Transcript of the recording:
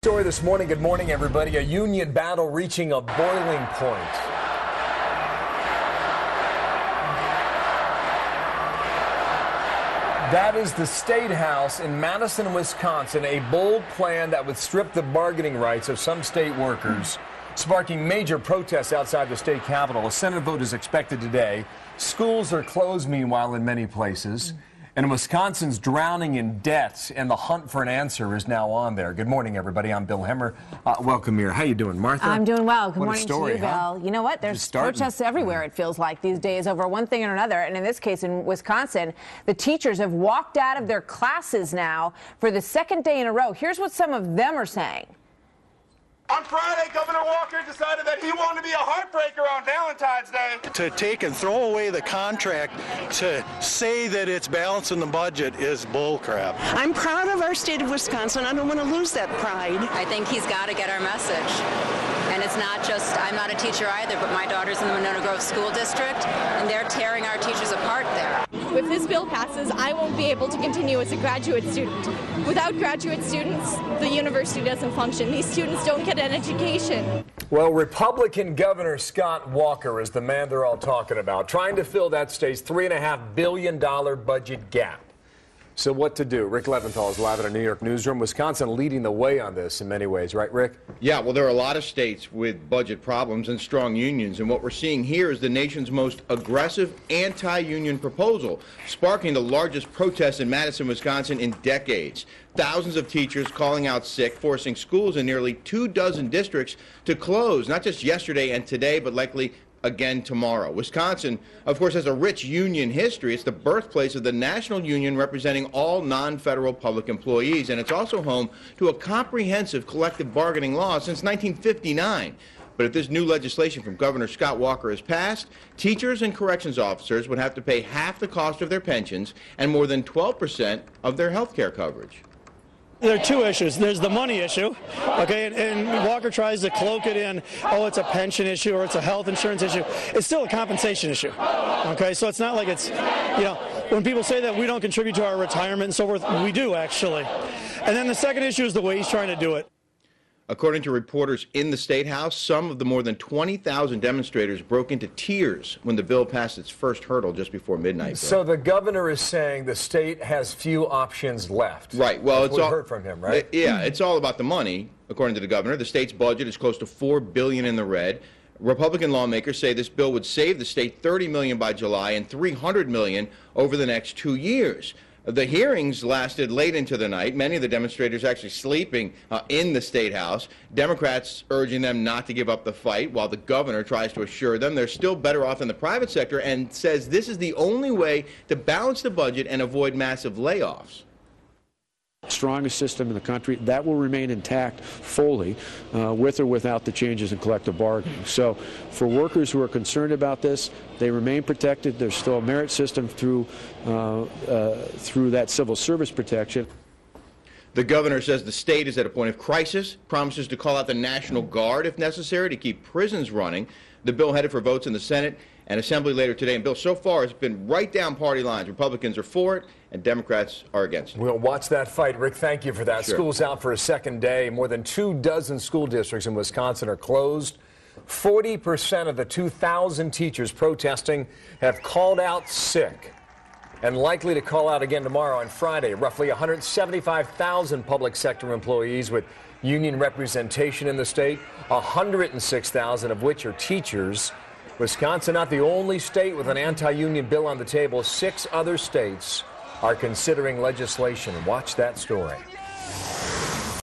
Story this morning. Good morning, everybody. A union battle reaching a boiling point. That is the State House in Madison, Wisconsin, a bold plan that would strip the bargaining rights of some state workers, sparking major protests outside the state capitol. A Senate vote is expected today. Schools are closed, meanwhile, in many places. And Wisconsin's drowning in debt, and the hunt for an answer is now on there. Good morning, everybody. I'm Bill Hemmer. Welcome here. How you doing, Martha? I'm doing well. Good what morning story, to you, Bill. You know what? There's protests everywhere, it feels like, these days over one thing or another. And in this case, in Wisconsin, the teachers have walked out of their classes now for the second day in a row. Here's what some of them are saying. On Friday, Governor Walker decided that he wanted to be a heartbreaker on Valentine's Day. To take and throw away the contract to say that it's balancing the budget is bullcrap. I'm proud of our state of Wisconsin. I don't want to lose that pride. I think he's got to get our message. And it's not just, I'm not a teacher either, but my daughter's in the Monona Grove School District, and they're tearing our teachers apart there. If this bill passes, I won't be able to continue as a graduate student. Without graduate students, the university doesn't function. These students don't get an education. Well, Republican Governor Scott Walker is the man they're all talking about, trying to fill that state's $3.5 billion budget gap. So what to do? Rick Leventhal is live at our New York newsroom. Wisconsin leading the way on this in many ways, right, Rick? Yeah, well, there are a lot of states with budget problems and strong unions, and what we're seeing here is the nation's most aggressive anti-union proposal, sparking the largest protests in Madison, Wisconsin in decades. Thousands of teachers calling out sick, forcing schools in nearly 24 districts to close, not just yesterday and today, but likely again tomorrow. Wisconsin, of course, has a rich union history. It's the birthplace of the national union representing all non-federal public employees, and it's also home to a comprehensive collective bargaining law since 1959. But if this new legislation from Governor Scott Walker is passed, teachers and corrections officers would have to pay half the cost of their pensions and more than 12% of their health care coverage. There are two issues. There's the money issue, okay, and Walker tries to cloak it in, oh, it's a pension issue or it's a health insurance issue. It's still a compensation issue, okay? So it's not like it's, when people say that we don't contribute to our retirement and so forth, we do, actually. And then the second issue is the way he's trying to do it. According to reporters in the State House, some of the more than 20,000 demonstrators broke into tears when the bill passed its first hurdle just before midnight. So the governor is saying the state has few options left. Right. Well, it's all heard from him, right? Yeah, it's all about the money, according to the governor. The state's budget is close to $4 billion in the red. Republican lawmakers say this bill would save the state $30 million by July and $300 million over the next 2 years. The hearings lasted late into the night, many of the demonstrators actually sleeping in the State House. Democrats urging them not to give up the fight, while the governor tries to assure them they're still better off in the private sector and says this is the only way to balance the budget and avoid massive layoffs. Strongest system in the country that will remain intact fully with or without the changes in collective bargaining. So for workers who are concerned about this, they remain protected. There's still a merit system through that civil service protection. The governor says the state is at a point of crisis, promises to call out the National Guard if necessary to keep prisons running. The bill headed for votes in the Senate and Assembly later today. And Bill, so far it's been right down party lines. Republicans are for it and Democrats are against it. We'll watch that fight. Rick, thank you for that. Sure. School's out for a second day. More than 24 school districts in Wisconsin are closed. 40% of the 2,000 teachers protesting have called out sick and likely to call out again tomorrow and Friday. Roughly 175,000 public sector employees with union representation in the state, 106,000 of which are teachers. Wisconsin not the only state with an anti-union bill on the table. 6 other states are considering legislation. Watch that story.